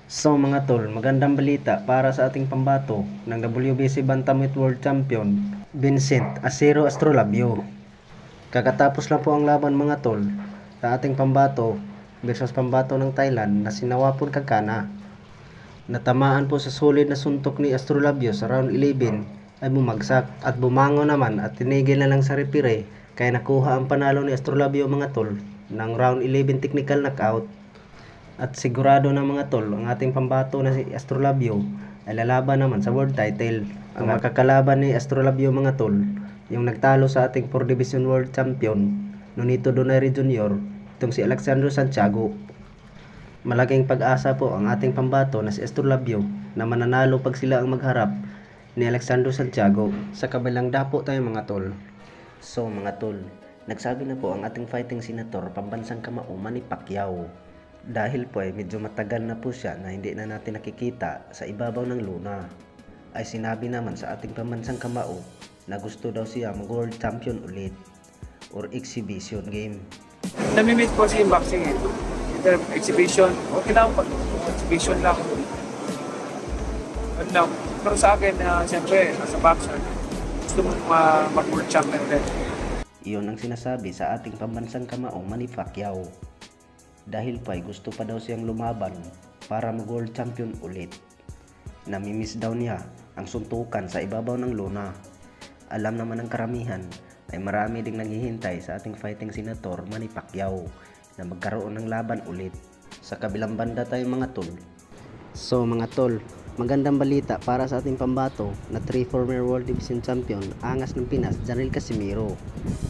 So mga tol, magandang balita para sa ating pambato ng WBC Bantamweight World Champion, Vincent Acero Astrolabio. Kakatapos lang po ang laban mga tol sa ating pambato versus pambato ng Thailand na si Nawapon Kakana. Natamaan po sa solid na suntok ni Astrolabio sa round 11 ay bumagsak at bumango naman at tinigil na lang sa referee kaya nakuha ang panalo ni Astrolabio mga tol ng round 11 technical knockout. At sigurado na mga tol, ang ating pambato na si Astrolabio ay lalaban naman sa world title. Ang makakalaban ni Astrolabio mga tol, yung nagtalo sa ating 4 Division World Champion, Nonito Donaire Jr., itong si Alexandro Santiago. Malaking pag-asa po ang ating pambato na si Astrolabio na mananalo pag sila ang magharap ni Alexandro Santiago. Sa kabilang dapo tayo mga tol. So mga tol, nagsabi na po ang ating fighting senator pambansang kamao Manny Pacquiao. Dahil po ay medyo matagal na po siya na hindi na natin nakikita sa ibabaw ng luna, ay sinabi naman sa ating pambansang kamao na gusto daw siya mag-world champion ulit or exhibition game. Nami-miss po siya yung boxing eh. In terms of exhibition, okay lang pag exhibition lang. Ano lang. Pero sa akin, siyempre, as a boxer, gusto mong mag-world champion din. Iyon ang sinasabi sa ating pambansang kamao Manny Pacquiao. Dahil pa ay gusto pa daw siyang lumaban para mag-world champion ulit. Namimiss daw niya ang suntukan sa ibabaw ng luna. Alam naman ng karamihan ay marami ding naghihintay sa ating fighting senator Manny Pacquiao na magkaroon ng laban ulit. Sa kabilang banda tayo mga tol. So mga tol, magandang balita para sa ating pambato na 3 former World Division Champion, angas ng Pinas, Janril Casimiro.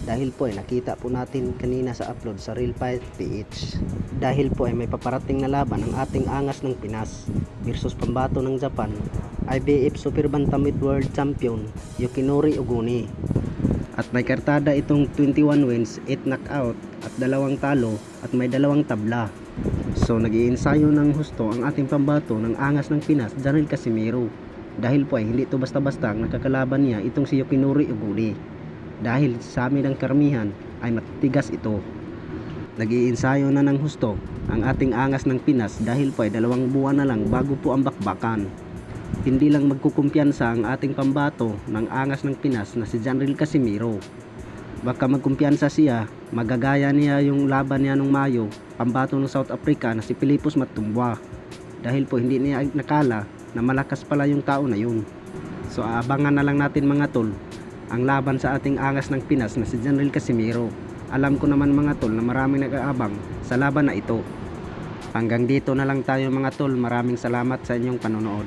Dahil po ay nakita po natin kanina sa upload sa Real Fight PH. Dahil po ay may paparating na laban ang ating angas ng Pinas versus pambato ng Japan, IBF Super Bantamweight World Champion Yukinori Oguni. At may kartada itong 21 wins, 8 knockout at 2 talo at may 2 tabla. So nag-iensayo ng husto ang ating pambato ng angas ng Pinas, Janril Casimiro. Dahil po ay hindi ito basta-basta ang nakakalaban niya itong si Yukinori Oguni. Dahil sa amin ng karamihan ay matigas ito. Nag-iensayo na ng husto ang ating angas ng Pinas dahil po ay 2 buwan na lang bago po ang bakbakan. Hindi lang magkukumpiyansa ang ating pambato ng angas ng Pinas na si Janril Casimiro. Baka magkumpiyansa siya, magagaya niya yung laban niya nung Mayo, pambato ng South Africa na si Philippus Matumbwa. Dahil po hindi niya nakala na malakas pala yung tao na yun. So abangan na lang natin mga tol ang laban sa ating angas ng Pinas na si Janril Casimiro. Alam ko naman mga tol na maraming nag-aabang sa laban na ito. Hanggang dito na lang tayo mga tol. Maraming salamat sa inyong panonood.